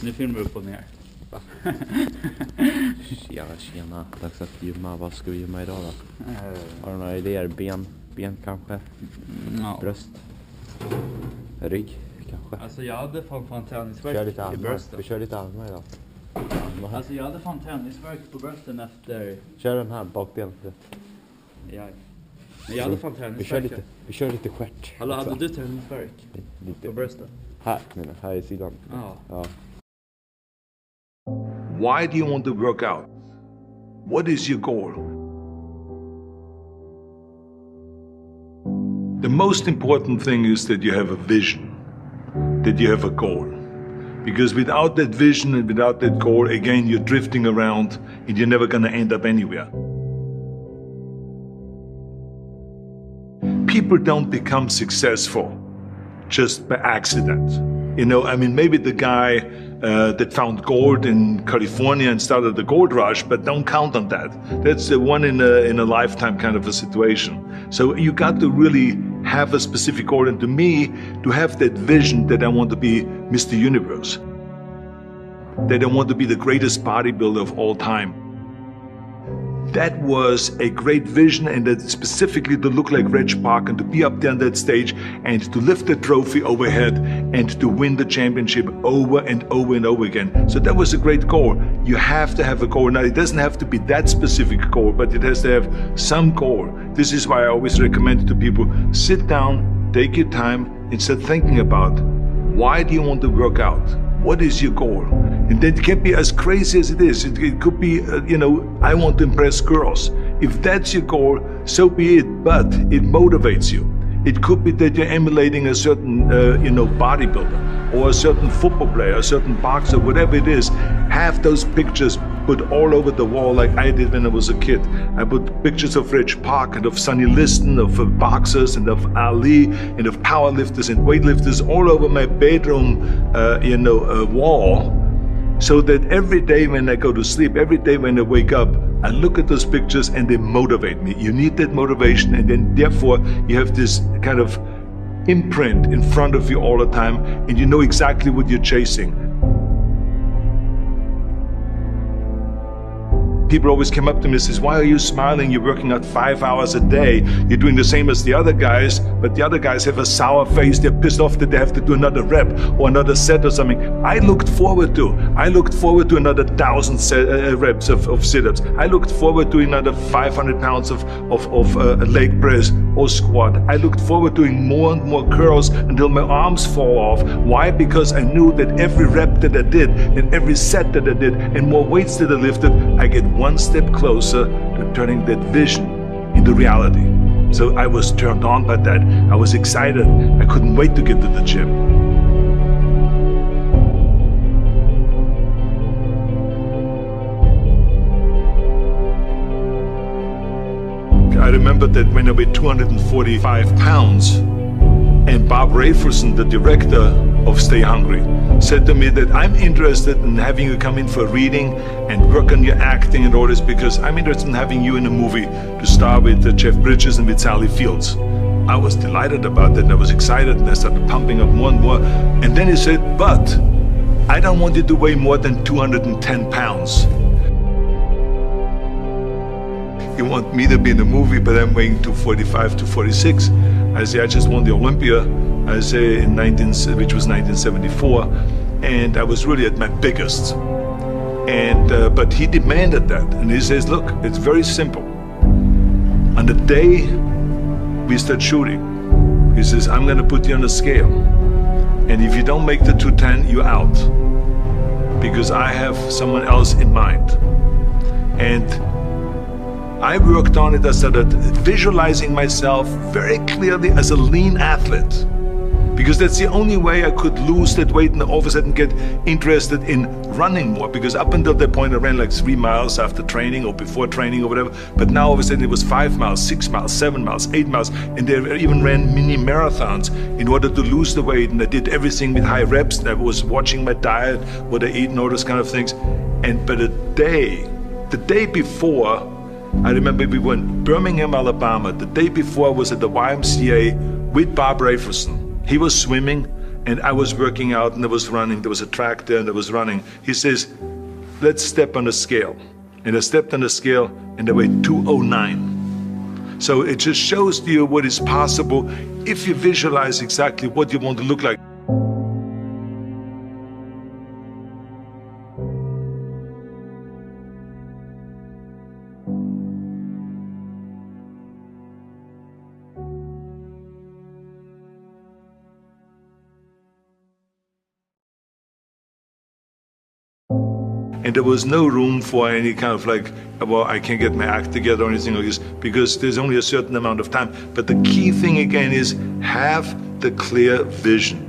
Nu filmar du upp och ner. Tjena, dags att gymma. Vad ska vi gymma idag då? Har du några idéer? Ben kanske? Ja. Bröst? Rygg kanske? Alltså jag hade fan träningsvärk i brösten. Vi kör lite armar idag. Alltså jag hade fan träningsvärk på brösten efter... Kör den här bakbenet. Ja. Men jag hade fan träningsvärk. Vi kör lite stjärt. Hallå, hade du träningsvärk på brösten? Här i sidan. Ja. Why do you want to work out? What is your goal? The most important thing is that you have a vision, that you have a goal. Because without that vision and without that goal, again, you're drifting around and you're never going to end up anywhere. People don't become successful just by accident. You know, I mean, maybe the guy that found gold in California and started the gold rush, but don't count on that. That's the one in a lifetime kind of a situation. So you got to really have a specific goal. And to me, to have that vision that I want to be Mr. Universe, that I want to be the greatest bodybuilder of all time. That was a great vision, and that specifically to look like Reg Park and to be up there on that stage and to lift the trophy overhead and to win the championship over and over and over again. So that was a great goal. You have to have a goal. Now, it doesn't have to be that specific goal, but it has to have some goal. This is why I always recommend to people, sit down, take your time, and start thinking about, why do you want to work out? What is your goal? And that can be as crazy as it is. It could be, I want to impress girls. If that's your goal, so be it, but it motivates you. It could be that you're emulating a certain, bodybuilder or a certain football player, a certain boxer, whatever it is. Have those pictures put all over the wall like I did when I was a kid. I put pictures of Reg Park and of Sonny Liston, of boxers and of Ali and of powerlifters and weightlifters all over my bedroom, wall. So that every day when I go to sleep, every day when I wake up, I look at those pictures and they motivate me. You need that motivation, and then therefore you have this kind of imprint in front of you all the time, and you know exactly what you're chasing. People always come up to me and says, why are you smiling? You're working out 5 hours a day. You're doing the same as the other guys, but the other guys have a sour face. They're pissed off that they have to do another rep or another set or something. I looked forward to another 1,000 reps of sit-ups. I looked forward to another 500 pounds of leg press or squat. I looked forward to doing more and more curls until my arms fall off. Why? Because I knew that every rep that I did and every set that I did and more weights that I lifted, I get one step closer to turning that vision into reality. So I was turned on by that. I was excited. I couldn't wait to get to the gym. I remember that when I weighed 245 pounds, and Bob Raferson, the director of Stay Hungry, said to me that I'm interested in having you come in for a reading and work on your acting and all this, because I'm interested in having you in a movie to star with Jeff Bridges and with Sally Fields. I was delighted about that, and I was excited, and I started pumping up more and more. And then he said, but I don't want you to weigh more than 210 pounds. You want me to be in the movie, but I'm weighing 245, 246. I say, I just won the Olympia, I say, which was 1974, and I was really at my biggest. And but he demanded that, and he says, look, it's very simple. On the day we start shooting, he says, I'm gonna put you on a scale, and if you don't make the 210, you're out, because I have someone else in mind. And I worked on it. I started visualizing myself very clearly as a lean athlete, because that's the only way I could lose that weight and all of a sudden get interested in running more, because up until that point I ran like 3 miles after training or before training or whatever, but now all of a sudden it was 5 miles, 6 miles, 7 miles, 8 miles, and they even ran mini marathons in order to lose the weight, and I did everything with high reps, and I was watching my diet, what I eat and all those kind of things. And but the day before, I remember we were in Birmingham, Alabama. The day before I was at the YMCA with Bob Raferson. He was swimming and I was working out and I was running. There was a track there and I was running. He says, let's step on a scale. And I stepped on the scale and I weighed 209. So it just shows you what is possible if you visualize exactly what you want to look like. And there was no room for any kind of like, well, I can't get my act together or anything like this, because there's only a certain amount of time. But the key thing again is have the clear vision.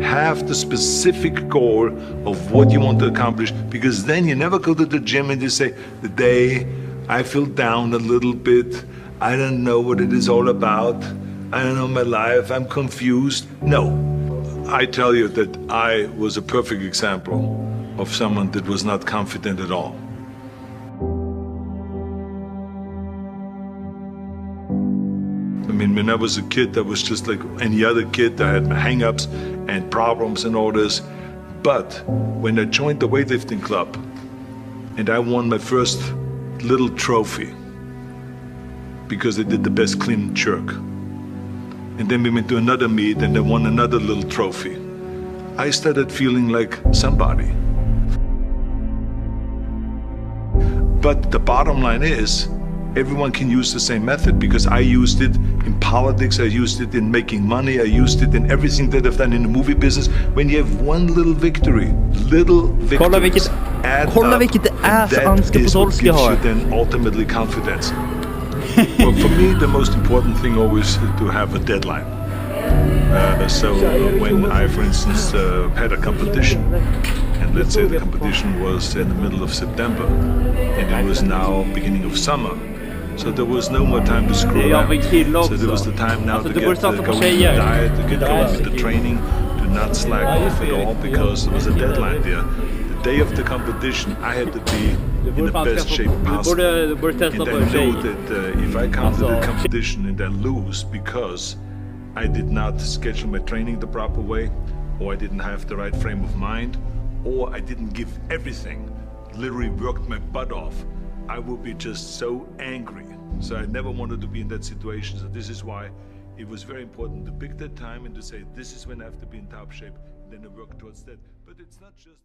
Have the specific goal of what you want to accomplish, because then you never go to the gym and you say, the day I feel down a little bit, I don't know what it is all about, I don't know my life, I'm confused. No, I tell you that I was a perfect example of someone that was not confident at all. I mean, when I was a kid, I was just like any other kid. I had my hang-ups and problems and all this. But when I joined the weightlifting club and I won my first little trophy because I did the best clean and jerk, and then we went to another meet and I won another little trophy, I started feeling like somebody. But the bottom line is, everyone can use the same method, because I used it in politics, I used it in making money, I used it in everything that I've done in the movie business. When you have one little victory, Kolla vilket that is what gives you then ultimately confidence. Well, for me, the most important thing always is to have a deadline. So when I, for instance, had a competition, and let's say the competition was in the middle of September, and it was now beginning of summer, so there was no more time to screw around. So there was the time now to get going with the diet, to get going with the training, to not slack off at all, because there was a deadline there. The day of the competition, I had to be in the best shape possible. And I know that if I come to the competition and I lose because I did not schedule my training the proper way, or I didn't have the right frame of mind, or I didn't give everything, literally worked my butt off, I would be just so angry. So I never wanted to be in that situation. So this is why it was very important to pick that time and to say, this is when I have to be in top shape, and then I work towards that. But it's not just